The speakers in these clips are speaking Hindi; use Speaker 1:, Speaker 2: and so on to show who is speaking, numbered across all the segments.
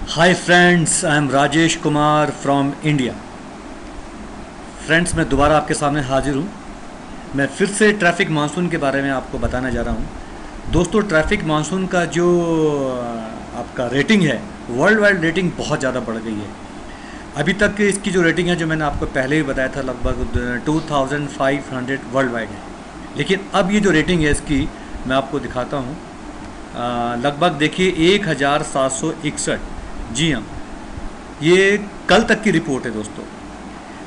Speaker 1: Hi friends, I am Rajesh Kumar from India. Friends, मैं दोबारा आपके सामने हाजिर हूँ। मैं फिर से ट्रैफिक मानसून के बारे में आपको बताना जा रहा हूँ। दोस्तों, ट्रैफिक मानसून का जो आपका रेटिंग है, वर्ल्ड वाइड रेटिंग बहुत ज़्यादा बढ़ गई है। अभी तक इसकी जो रेटिंग है, जो मैंने आपको पहले ही बताया था, लगभग 2500 वर्ल्ड वाइड है। लेकिन अब ये जो रेटिंग है इसकी, मैं आपको दिखाता हूँ। लगभग देखिए 1761। जी हाँ, ये कल तक की रिपोर्ट है दोस्तों।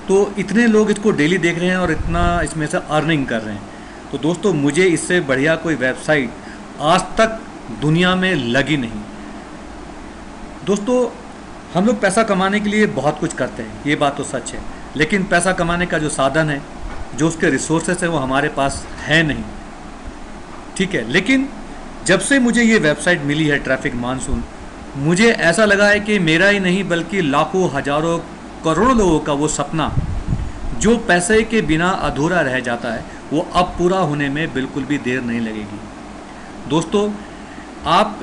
Speaker 1: तो इतने लोग इसको डेली देख रहे हैं और इतना इसमें से अर्निंग कर रहे हैं। तो दोस्तों, मुझे इससे बढ़िया कोई वेबसाइट आज तक दुनिया में लगी नहीं। दोस्तों, हम लोग पैसा कमाने के लिए बहुत कुछ करते हैं, ये बात तो सच है। लेकिन पैसा कमाने का जो साधन है, जो उसके रिसोर्सेस है, वो हमारे पास है नहीं। ठीक है, लेकिन जब से मुझे ये वेबसाइट मिली है ट्रैफिक मानसून, मुझे ऐसा लगा है कि मेरा ही नहीं बल्कि लाखों, हजारों, करोड़ों लोगों का वो सपना जो पैसे के बिना अधूरा रह जाता है, वो अब पूरा होने में बिल्कुल भी देर नहीं लगेगी। दोस्तों, आप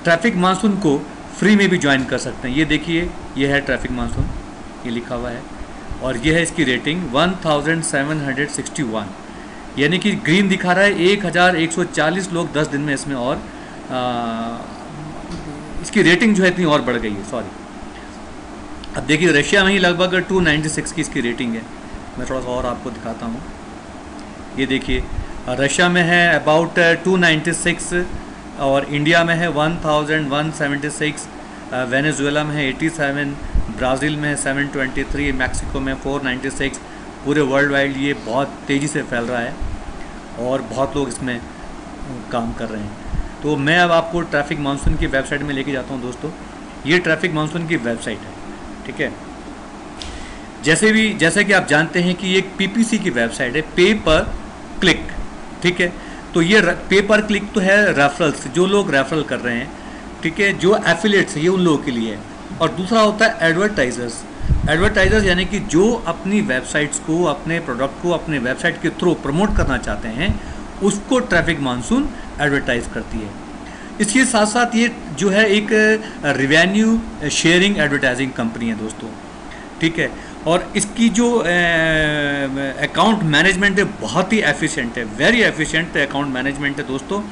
Speaker 1: ट्रैफिक मानसून को फ्री में भी ज्वाइन कर सकते हैं। ये देखिए, ये है ट्रैफिक मानसून, ये लिखा हुआ है, और ये है इसकी रेटिंग 1761, यानी कि ग्रीन दिखा रहा है। 1140 लोग 10 दिन में इसमें, और इसकी रेटिंग जो है इतनी और बढ़ गई है। सॉरी, अब देखिए रशिया में ही लगभग 296 की इसकी रेटिंग है। मैं थोड़ा सा और आपको दिखाता हूँ। ये देखिए, रशिया में है अबाउट 296, और इंडिया में है 1176, वेनेजुएला में है 87, ब्राज़ील में है 723, मैक्सिको में 496। पूरे वर्ल्ड वाइड ये बहुत तेज़ी से फैल रहा है और बहुत लोग इसमें काम कर रहे हैं। तो मैं अब आपको ट्रैफिक मानसून की वेबसाइट में लेके जाता हूं। दोस्तों, ये ट्रैफिक मानसून की वेबसाइट है। ठीक है, जैसे कि आप जानते हैं कि ये एक पीपीसी की वेबसाइट है, पे पर क्लिक। ठीक है, तो ये पे पर क्लिक तो है रेफरल्स, जो लोग रेफरल कर रहे हैं। ठीक है, जो एफिलिएट्स ये उन लोगों के लिए है। और दूसरा होता है एडवर्टाइजर्स, यानी कि जो अपनी वेबसाइट्स को, अपने प्रोडक्ट को अपने वेबसाइट के थ्रू प्रमोट करना चाहते हैं, उसको ट्रैफिक मानसून एडवर्टाइज करती है। इसके साथ साथ ये जो है एक रिवेन्यू शेयरिंग एडवर्टाइजिंग कंपनी है दोस्तों। ठीक है, और इसकी जो अकाउंट मैनेजमेंट है बहुत ही एफिशिएंट है, वेरी एफिशिएंट अकाउंट मैनेजमेंट है दोस्तों।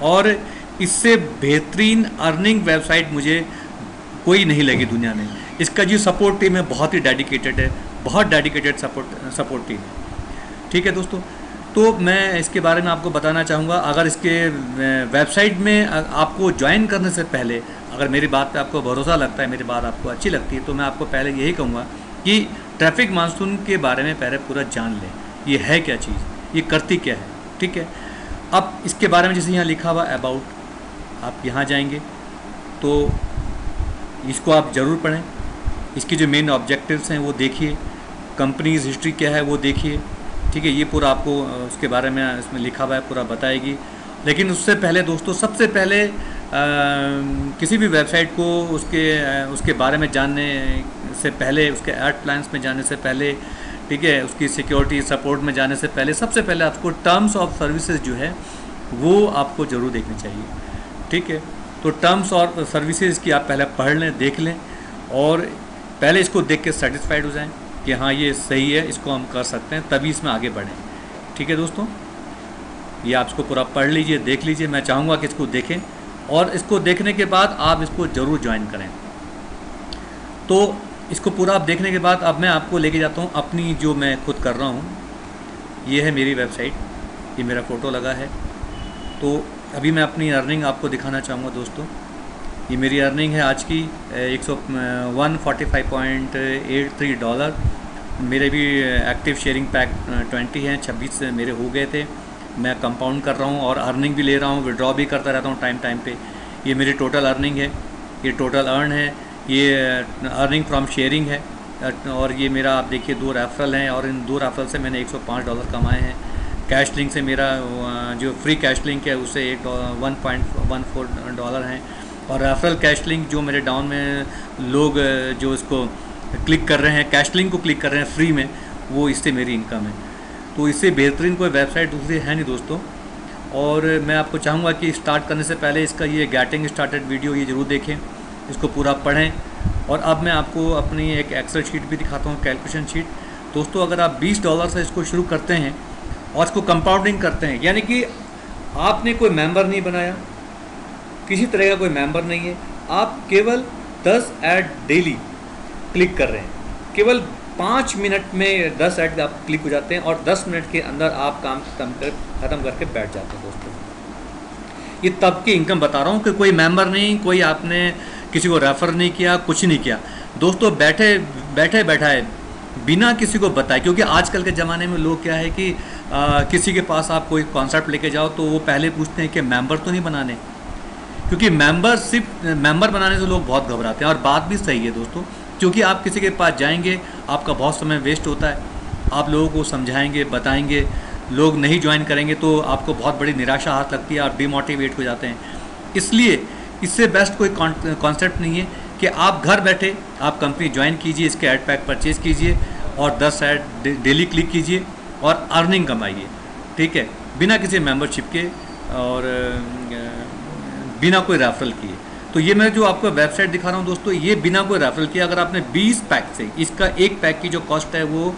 Speaker 1: और इससे बेहतरीन अर्निंग वेबसाइट मुझे कोई नहीं लगी दुनिया में। इसका जो सपोर्ट टीम है बहुत ही डेडिकेटेड है, बहुत डेडिकेटेड सपोर्ट टीम है। ठीक है दोस्तों, तो मैं इसके बारे में आपको बताना चाहूँगा। अगर इसके वेबसाइट में आपको ज्वाइन करने से पहले, अगर मेरी बात पे आपको भरोसा लगता है, मेरी बात आपको अच्छी लगती है, तो मैं आपको पहले यही कहूँगा कि ट्रैफिक मानसून के बारे में पहले पूरा जान लें। ये है क्या चीज़, ये करती क्या है। ठीक है, अब इसके बारे में जैसे यहाँ लिखा हुआ अबाउट, आप यहाँ जाएंगे तो इसको आप ज़रूर पढ़ें। इसकी जो मेन ऑब्जेक्टिव्स हैं वो देखिए, कंपनीज हिस्ट्री क्या है वो देखिए। ठीक है, ये पूरा आपको उसके बारे में इसमें लिखा हुआ है, पूरा बताएगी। लेकिन उससे पहले दोस्तों, सबसे पहले किसी भी वेबसाइट को उसके बारे में जानने से पहले, उसके एड प्लान्स में जाने से पहले, ठीक है, उसकी सिक्योरिटी सपोर्ट में जाने से पहले, सबसे पहले आपको टर्म्स ऑफ सर्विसेज जो है वो आपको ज़रूर देखनी चाहिए। ठीक है, तो टर्म्स और सर्विसेज की आप पहले पढ़ लें, देख लें, और पहले इसको देख के सेटिस्फाइड हो जाएं कि हाँ ये सही है, इसको हम कर सकते हैं, तभी इसमें आगे बढ़ें। ठीक है दोस्तों, ये आप इसको पूरा पढ़ लीजिए, देख लीजिए। मैं चाहूँगा कि इसको देखें, और इसको देखने के बाद आप इसको ज़रूर ज्वाइन करें। तो इसको पूरा आप देखने के बाद अब मैं आपको लेके जाता हूँ अपनी, जो मैं खुद कर रहा हूँ। ये है मेरी वेबसाइट, ये मेरा फ़ोटो लगा है। तो अभी मैं अपनी अर्निंग आपको दिखाना चाहूँगा दोस्तों। ये मेरी अर्निंग है आज की 145.83 डॉलर। मेरे भी एक्टिव शेयरिंग पैक 20 हैं, 26 मेरे हो गए थे। मैं कंपाउंड कर रहा हूँ और अर्निंग भी ले रहा हूँ, विड्रॉ भी करता रहता हूँ टाइम पे। ये मेरी टोटल अर्निंग है, ये टोटल अर्न है, ये अर्निंग फ्रॉम शेयरिंग है। और ये मेरा आप देखिए 2 रेफरल हैं, और इन 2 रेफरल से मैंने 105 डॉलर कमाए हैं। कैश लिंक से मेरा जो फ्री कैश लिंक है उससे 1.14 डॉलर हैं। और रेफरल कैश लिंक जो मेरे डाउन में लोग जो इसको क्लिक कर रहे हैं, कैश लिंक को क्लिक कर रहे हैं फ्री में, वो इससे मेरी इनकम है। तो इससे बेहतरीन कोई वेबसाइट दूसरी है नहीं दोस्तों। और मैं आपको चाहूँगा कि स्टार्ट करने से पहले इसका ये गेटिंग स्टार्टेड वीडियो ये ज़रूर देखें, इसको पूरा पढ़ें। और अब मैं आपको अपनी एक एक्सेल शीट भी दिखाता हूँ, कैलकुलेशन शीट। दोस्तों अगर आप $20 से इसको शुरू करते हैं और इसको कंपाउंडिंग करते हैं, यानी कि आपने कोई मेंबर नहीं बनाया, किसी तरह का कोई मेंबर नहीं है, आप केवल 10 ऐड डेली क्लिक कर रहे हैं, केवल 5 मिनट में 10 ऐड आप क्लिक हो जाते हैं और 10 मिनट के अंदर आप काम ख़त्म करके बैठ जाते हैं। दोस्तों ये तब की इनकम बता रहा हूँ कि कोई मेंबर नहीं, कोई आपने किसी को रेफ़र नहीं किया, कुछ नहीं किया। दोस्तों बैठे बैठाए बिना किसी को बताए, क्योंकि आजकल के ज़माने में लोग क्या है कि किसी के पास आप कोई कॉन्सेप्ट लेके जाओ तो वो पहले पूछते हैं कि मेंबर तो नहीं बनाने, क्योंकि मेंबर बनाने से लोग बहुत घबराते हैं। और बात भी सही है दोस्तों, क्योंकि आप किसी के पास जाएंगे, आपका बहुत समय वेस्ट होता है, आप लोगों को समझाएंगे, बताएंगे, लोग नहीं ज्वाइन करेंगे तो आपको बहुत बड़ी निराशा हाथ लगती है, आप डिमोटिवेट हो जाते हैं। इसलिए इससे बेस्ट कोई कॉन्सेप्ट नहीं है कि आप घर बैठे आप कंपनी ज्वाइन कीजिए, इसके ऐड पैक परचेज़ कीजिए और 10 ऐड डेली क्लिक कीजिए और अर्निंग कमाइए, ठीक है, बिना किसी मेंबरशिप के और बिना कोई रेफरल किए। तो ये मैं जो आपको वेबसाइट दिखा रहा हूँ दोस्तों, ये बिना कोई रेफरल किए अगर आपने 20 पैक से, इसका एक पैक की जो कॉस्ट है वो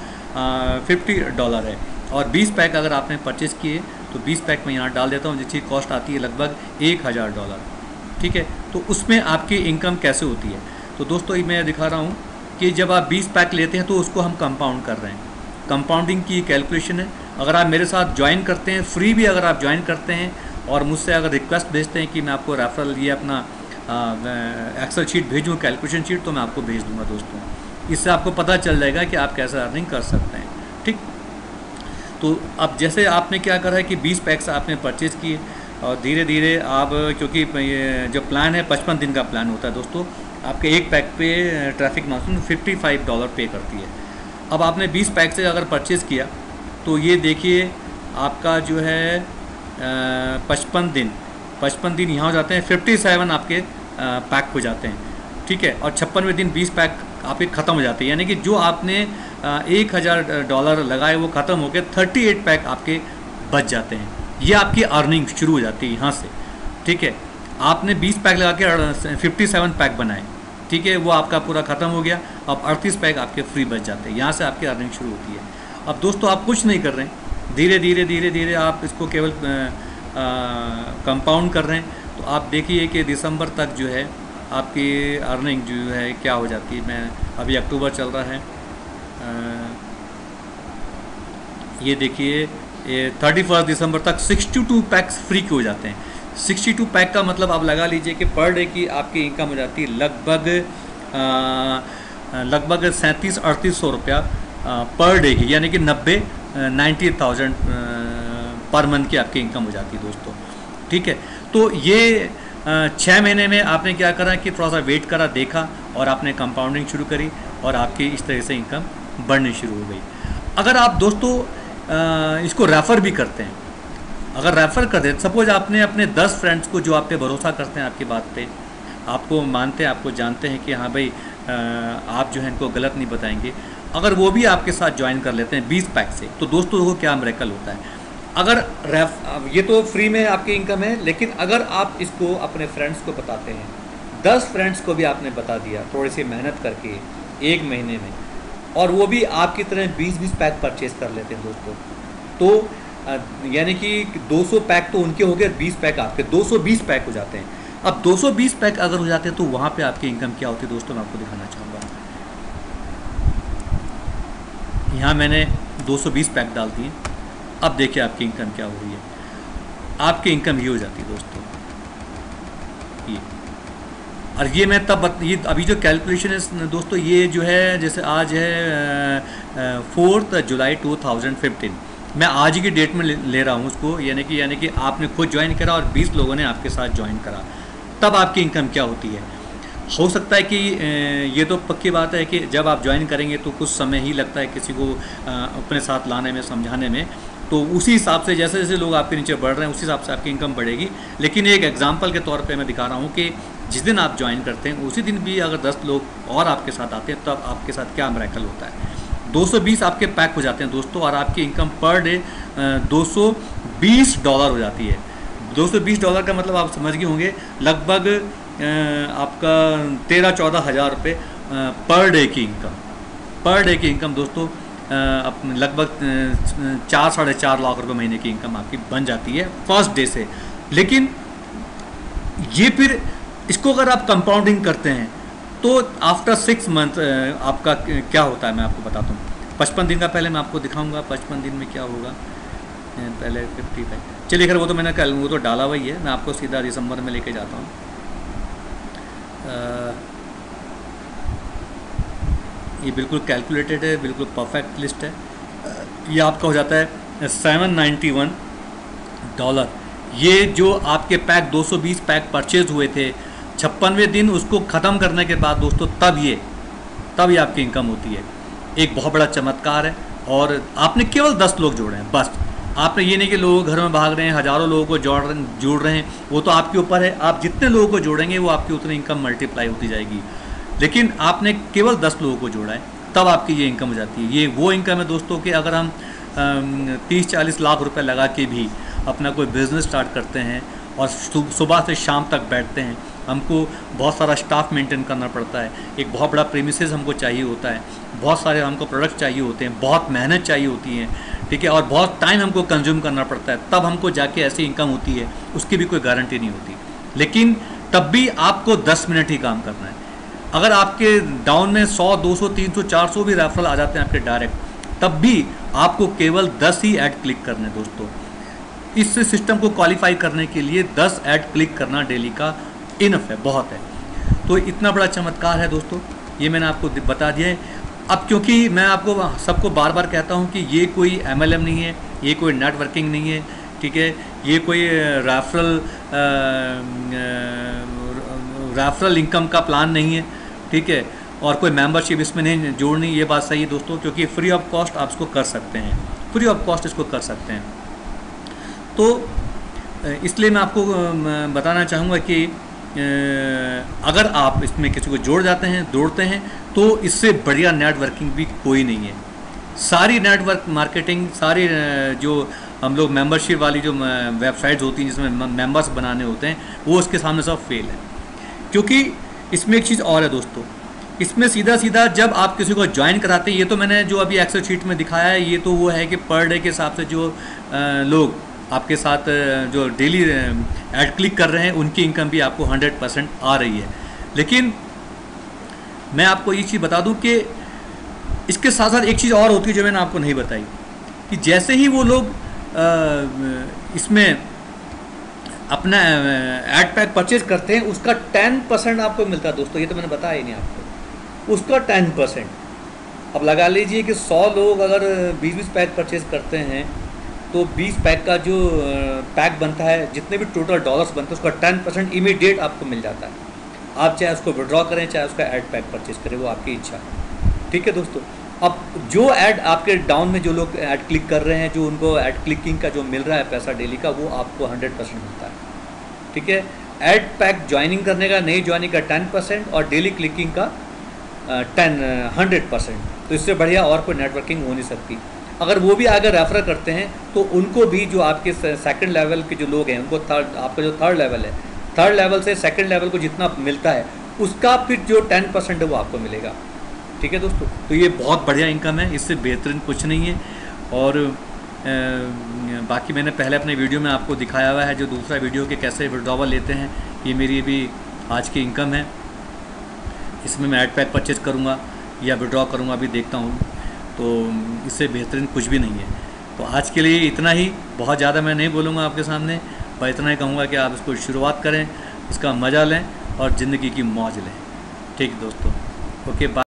Speaker 1: $50 है, और 20 पैक अगर आपने परचेज़ किए तो 20 पैक मैं यहाँ डाल देता हूँ, जिसकी कॉस्ट आती है लगभग $1000, ठीक है। तो उसमें आपकी इनकम कैसे होती है, तो दोस्तों ये मैं दिखा रहा हूँ कि जब आप 20 पैक लेते हैं तो उसको हम कंपाउंड कर रहे हैं, कंपाउंडिंग की कैलकुलेशन है। अगर आप मेरे साथ ज्वाइन करते हैं, फ्री भी अगर आप ज्वाइन करते हैं और मुझसे अगर रिक्वेस्ट भेजते हैं कि मैं आपको रेफरल ये अपना एक्सेल शीट भेजूँ, कैलकुलेशन शीट, तो मैं आपको भेज दूँगा दोस्तों। इससे आपको पता चल जाएगा कि आप कैसे अर्निंग कर सकते हैं, ठीक। तो अब जैसे आपने क्या करा है कि 20 पैक्स आपने परचेज़ किए और धीरे धीरे आप, क्योंकि ये जो प्लान है 55 दिन का प्लान होता है दोस्तों, आपके एक पैक पे ट्रैफिक मार्जिन $55 पे करती है। अब आपने 20 पैक से अगर परचेज़ किया तो ये देखिए आपका जो है 55 दिन यहाँ हो जाते हैं, 57 आपके पैक हो जाते हैं, ठीक है। और 56वें दिन 20 पैक आपके ख़त्म हो जाते हैं, यानी कि जो आपने $1000 लगाए वो ख़त्म होकर 38 पैक आपके बच जाते हैं। ये आपकी अर्निंग शुरू हो जाती है यहाँ से, ठीक है। आपने 20 पैक लगा के 57 पैक बनाए, ठीक है, वो आपका पूरा ख़त्म हो गया। अब 38 पैक आपके फ्री बच जाते हैं, यहाँ से आपकी अर्निंग शुरू होती है। अब दोस्तों आप कुछ नहीं कर रहे हैं, धीरे धीरे आप इसको केवल कंपाउंड कर रहे हैं। तो आप देखिए कि दिसंबर तक जो है आपकी अर्निंग जो है क्या हो जाती है। मैं अभी अक्टूबर चल रहा है, ये देखिए 31 दिसंबर तक 62 पैक्स फ्री के हो जाते हैं। 62 पैक का मतलब आप लगा लीजिए कि पर डे की आपकी इनकम हो जाती है लगभग 3700-3800 रुपया पर डे की, यानी कि 90,000 पर मंथ की आपकी इनकम हो जाती है दोस्तों, ठीक है। तो ये 6 महीने में आपने क्या करा कि थोड़ा सा वेट करा, देखा और आपने कंपाउंडिंग शुरू करी और आपकी इस तरह से इनकम बढ़नी शुरू हो गई। अगर आप दोस्तों इसको रेफ़र भी करते हैं, अगर रेफ़र कर दें, सपोज आपने अपने 10 फ्रेंड्स को जो आप पे भरोसा करते हैं, आपकी बात पे आपको मानते हैं, आपको जानते हैं कि हाँ भाई आप जो है इनको गलत नहीं बताएंगे, अगर वो भी आपके साथ ज्वाइन कर लेते हैं 20 पैक से, तो दोस्तों वो क्या मिरेकल होता है। अगर ये तो फ्री में आपकी इनकम है, लेकिन अगर आप इसको अपने फ्रेंड्स को बताते हैं, 10 फ्रेंड्स को भी आपने बता दिया थोड़ी सी मेहनत करके 1 महीने में, और वो भी आपकी तरह 20-20 पैक परचेज़ कर लेते हैं दोस्तों, तो यानी कि 200 पैक तो उनके हो गए, 20 पैक आपके, 220 पैक हो जाते हैं। अब 220 पैक अगर हो जाते हैं तो वहाँ पे आपकी इनकम क्या होती है दोस्तों, मैं आपको दिखाना चाहूँगा। यहाँ मैंने 220 पैक डाल दिए, अब देखिए आपकी इनकम क्या हो रही है। आपकी इनकम ये हो जाती है दोस्तों, ये। और ये मैं तब ये अभी जो कैलकुलेशन है दोस्तों, ये जो है जैसे आज है 4 जुलाई 2015, मैं आज की डेट में ले रहा हूँ उसको, यानी कि आपने खुद ज्वाइन करा और 20 लोगों ने आपके साथ ज्वाइन करा, तब आपकी इनकम क्या होती है। हो सकता है कि ये तो पक्की बात है कि जब आप ज्वाइन करेंगे तो कुछ समय ही लगता है किसी को अपने साथ लाने में, समझाने में, तो उसी हिसाब से जैसे जैसे लोग आपके नीचे बढ़ रहे हैं उसी हिसाब से आपकी इनकम बढ़ेगी। लेकिन एक एग्जांपल के तौर पे मैं दिखा रहा हूँ कि जिस दिन आप ज्वाइन करते हैं उसी दिन भी अगर 10 लोग और आपके साथ आते हैं तब आपके साथ क्या मिरेकल होता है। 220 आपके पैक हो जाते हैं दोस्तों, और आपकी इनकम पर डे $220 हो जाती है। $220 का मतलब आप समझ गए होंगे लगभग आपका 13-14 हज़ार रुपये पर डे की इनकम दोस्तों लगभग 4-4.5 लाख रुपए महीने की इनकम आपकी बन जाती है फर्स्ट डे से। लेकिन ये फिर इसको अगर आप कंपाउंडिंग करते हैं तो आफ्टर 6 मंथ आपका क्या होता है मैं आपको बताता हूँ। 55 दिन का पहले मैं आपको दिखाऊंगा 55 दिन में क्या होगा। पहले 55, चलिए खैर वो तो मैंने कल वो तो डाला हुआ ही है, मैं आपको सीधा दिसंबर में लेके जाता हूँ। ये बिल्कुल कैलकुलेटेड है, बिल्कुल परफेक्ट लिस्ट है। ये आपका हो जाता है $791। ये जो आपके पैक 220 पैक परचेज हुए थे 56वें दिन उसको ख़त्म करने के बाद दोस्तों तब ये आपकी इनकम होती है। एक बहुत बड़ा चमत्कार है। और आपने केवल 10 लोग जोड़े हैं बस। आपने ये नहीं कि लोग घर में भाग रहे हैं, हज़ारों लोगों को जोड़ रहे हैं, वो तो आपके ऊपर है। आप जितने लोगों को जोड़ेंगे वो आपकी उतनी इनकम मल्टीप्लाई होती जाएगी। लेकिन आपने केवल 10 लोगों को जोड़ा है तब आपकी ये इनकम हो जाती है। ये वो इनकम है दोस्तों कि अगर हम 30-40 लाख रुपए लगा के भी अपना कोई बिज़नेस स्टार्ट करते हैं और सुबह से शाम तक बैठते हैं, हमको बहुत सारा स्टाफ मेंटेन करना पड़ता है, एक बहुत बड़ा प्रीमिसेस हमको चाहिए होता है, बहुत सारे हमको प्रोडक्ट चाहिए होते हैं, बहुत मेहनत चाहिए होती है, ठीक है, और बहुत टाइम हमको कंज्यूम करना पड़ता है, तब हमको जाके ऐसी इनकम होती है। उसकी भी कोई गारंटी नहीं होती। लेकिन तब भी आपको 10 मिनट ही काम करना है। अगर आपके डाउन में 100, 200, 300, 400 भी रेफरल आ जाते हैं आपके डायरेक्ट, तब भी आपको केवल 10 ही ऐड क्लिक करने दोस्तों। इस सिस्टम को क्वालिफाई करने के लिए 10 ऐड क्लिक करना डेली का इनफ है, बहुत है। तो इतना बड़ा चमत्कार है दोस्तों, ये मैंने आपको बता दिया है। अब क्योंकि मैं आपको सबको बार बार कहता हूँ कि ये कोई MLM नहीं है, ये कोई नेटवर्किंग नहीं है, ठीक है, ये कोई रेफरल इनकम का प्लान नहीं है, ठीक है, और कोई मेंबरशिप इसमें नहीं जोड़नी। ये बात सही है दोस्तों, क्योंकि फ्री ऑफ कॉस्ट आप इसको कर सकते हैं, फ्री ऑफ कॉस्ट इसको कर सकते हैं। तो इसलिए मैं आपको बताना चाहूँगा कि अगर आप इसमें किसी को जोड़ते हैं तो इससे बढ़िया नेटवर्किंग भी कोई नहीं है। सारी नेटवर्क मार्केटिंग, सारी जो हम लोग मेंबरशिप वाली जो वेबसाइट्स होती हैं जिसमें मेंबर्स बनाने होते हैं, वो उसके सामने सब फेल है। क्योंकि इसमें एक चीज़ और है दोस्तों, इसमें सीधा जब आप किसी को ज्वाइन कराते हैं, ये तो मैंने जो अभी एक्सेल शीट में दिखाया है, ये तो वो है कि पर डे के हिसाब से जो लोग आपके साथ जो डेली ऐड क्लिक कर रहे हैं उनकी इनकम भी आपको 100% आ रही है। लेकिन मैं आपको ये चीज़ बता दूं कि इसके साथ साथ एक चीज़ और होती है जो मैंने आपको नहीं बताई, कि जैसे ही वो लोग इसमें अपना ऐड पैक परचेज करते हैं उसका 10% आपको मिलता है दोस्तों। ये तो मैंने बताया ही नहीं आपको, उसका 10%। अब लगा लीजिए कि 100 लोग अगर 20-20 पैक परचेज करते हैं तो 20 पैक का जो पैक बनता है, जितने भी टोटल डॉलर्स बनते हैं उसका 10% इमीडिएट आपको मिल जाता है। आप चाहे उसको विड्रॉ करें, चाहे उसका ऐड पैक परचेज करें, वो आपकी इच्छा है, ठीक है दोस्तों। अब जो ऐड आपके डाउन में जो लोग ऐड क्लिक कर रहे हैं, जो उनको ऐड क्लिकिंग का जो मिल रहा है पैसा डेली का, वो आपको 100% मिलता है, ठीक है। ऐड पैक ज्वाइनिंग करने का, नहीं ज्वाइनिंग का 10% और डेली क्लिकिंग का 100%। तो इससे बढ़िया और कोई नेटवर्किंग हो नहीं सकती। अगर वो भी अगर रेफर करते हैं तो उनको भी जो आपके सेकंड लेवल के जो लोग हैं उनको आपका जो थर्ड लेवल है, थर्ड लेवल से सेकंड लेवल को जितना मिलता है उसका फिर जो 10% है वो आपको मिलेगा, ठीक है दोस्तों। तो ये बहुत बढ़िया इनकम है, इससे बेहतरीन कुछ नहीं है। और बाकी मैंने पहले अपने वीडियो में आपको दिखाया हुआ है, जो दूसरा वीडियो के कैसे विड्रॉवल लेते हैं, ये मेरी भी आज की इनकम है। इसमें मैं ऐड पैक परचेज करूँगा या विड्रॉ करूँगा, अभी देखता हूँ। तो इससे बेहतरीन कुछ भी नहीं है। तो आज के लिए इतना ही, बहुत ज़्यादा मैं नहीं बोलूँगा आपके सामने, पर इतना ही कहूँगा कि आप इसको शुरुआत करें, इसका मज़ा लें और ज़िंदगी की मौज लें, ठीक दोस्तों। Okay, bye.